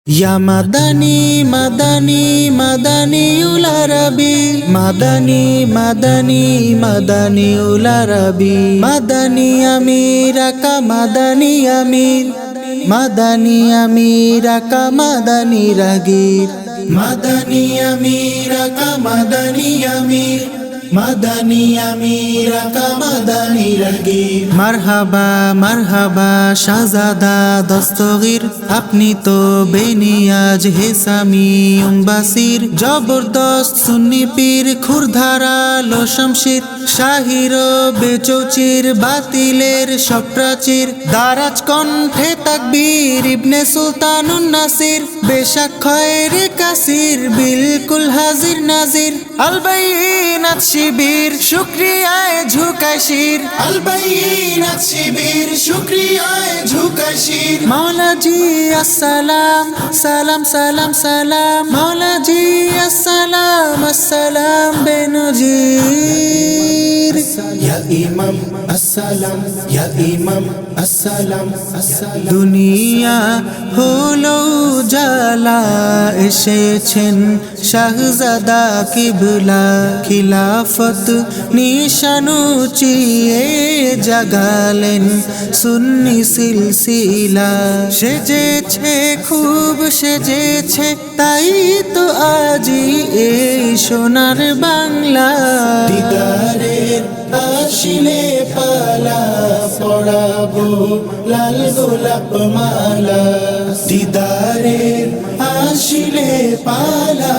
Ya Madani, Madani, Madani ul Arabi, Madani, Madani, Madani ul Arabi, Madani Amira ka Madani Amir, Madani Amira ka Madani Ragir, Madani Amira ka Madani Amir, Madani Amira ka Madani Ragir. Marhaba, marhaba, Shahzada Dastagir, আপনি তো বেনিয়াজ হেসামি উম্বাসির জবরদস্ত সুন্নি পীর খুরধারা লো শামশির শাহির বেচৌচির বাতিলের সব প্রাচীর দারাজ কণ্ঠে তাকবীর ইবনে সুলতানুন নাসির বেশাক্ষয়ের কাসির বিলকুল হাজির নাজির আল বাইনাত শিবির শুকরিয়ায় ঝুকায় শির আল বাইনাত শিবির শুকরিয়ায় ঝুকায় শির মাওলাজি আসসালাম সালাম সালাম সালাম মাওলাজি আসসালাম আসসালাম বেনজির ইয়া ইমাম আসসালাম ইয়া ইমাম আসসালাম আসসালাম দুনিয়া হলো জালা এসেছেন শাহজাদা কিবলা খিলাফত নিশানু চিয়ে জাগালেন সুন্নি সিলসিলা সেজেছে খুব সেজেছে তাই তো আজি এই সোনার বাংলা দিদারের আসিলে পালা পড়াবো লাল গোলাপ মালা দিদারের আসিলে পালা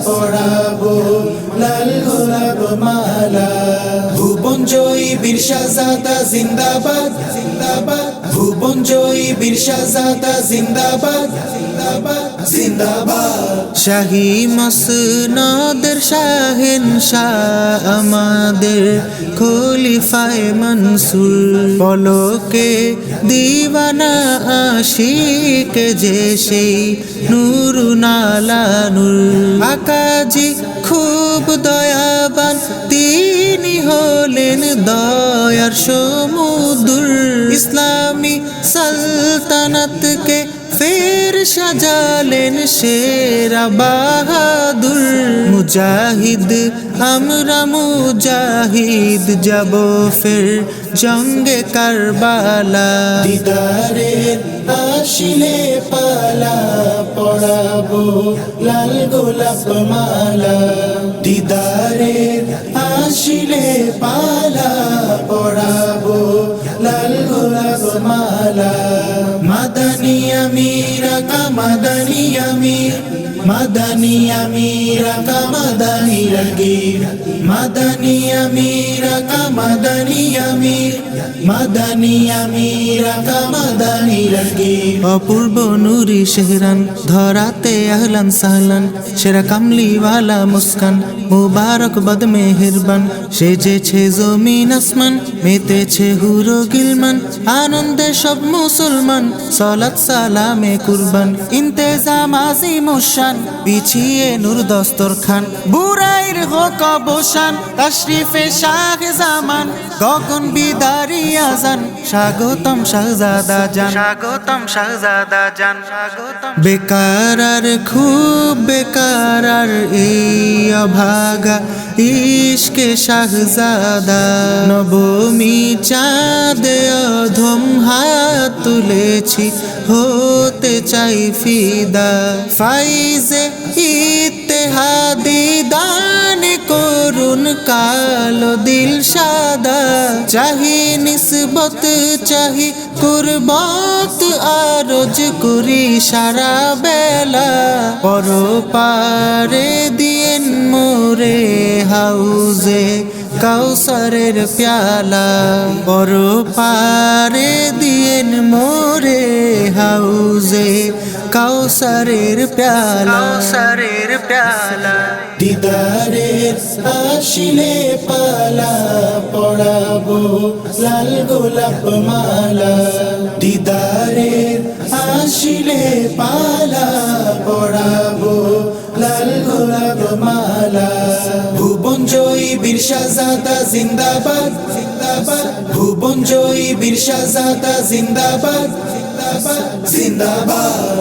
পড়াবো লাল গোলাপ মালা ভুবন জয়ী বীর শাহজাদা জিন্দাবাদ জিন্দাবাদ ভুবন জয়ী বীর শাহজাদা জিন্দাবাদ জিন্দাবাদ জিন্দাবাদ শাহী মসনদের শাহেনশাহ আমাদের খলিফায়ে মনসুর পলকে দিওয়ানা আশিক যে সেই নূরুন আলা নূর আকাজি খুব দয়াবান তিনি হলেন দয়ার সমুদ্র ইসলামী সালতানাতকে ফের সাজালেন শেরা বাহাদুর মুজাহিদ আমরা মুজাহিদ যাব ফের জঙ্গে কারবালা দিদারের আসিলে পালা পড়াবো লাল গোলাপ মালা দিদারের আসিলে পালা পড়াবো লাল গোলাপ মালা মাদানি আমিরা কা মাদানি আমির মাদানি আমিরা কা মাদানি রগীর মাদানি আমিরা কা মাদানি আমির মাদানি আমিরা কা মাদানি রগীর অপূর্ব নূরি শেহরান ধরাতে আহলান সাহলান সেরা কামলিওয়ালা মুস্কান মুবারক বদ মেহেরবান সেজেছে জমিন আসমান মেতেছে হুরো গিলমান আনন্দে সব মুসলমান সালাত সালামে কুরবান ইন্তেজাম আজিম শান বিছিয়ে নূর দস্তরখান বুরাইর হোক অবসান তশরিফে শাহ জামান গগন বিদারি আজান স্বাগতম শাহজাদা জান স্বাগতম শাহজাদা জান স্বাগতম বেকার আর খুব বেকার আর এই অভাগা ইশকে শাহজাদা নবমী চাঁদে অধম হাত তুলেছি হতে চাই ফিদা ফাইজে ইত্তেহাদি দান করুন কালো দিল সাদা চাহি নিসবত চাহি কুরবত আরজ করি সারা বেলা পরপারে দিয়েন মোরে হাউজে কাউসারের প্যালা পরপারে দিয়েন মোরে হাউজে কাউসারের প্যালা কাউসারের প্যালা দিদারের আসিলে পালা পড়াবো লাল গোলাপ মালা দিদারের আসিলে পালা পড়াবো লাল গোলাপ মালা ভুবন জয়ী বীর শাহজাদা জিন্দাবাদ জিন্দাবাদ ভুবন জয়ী বীর শাহজাদা জিন্দাবাদ জিন্দাবাদ জিন্দাবাদ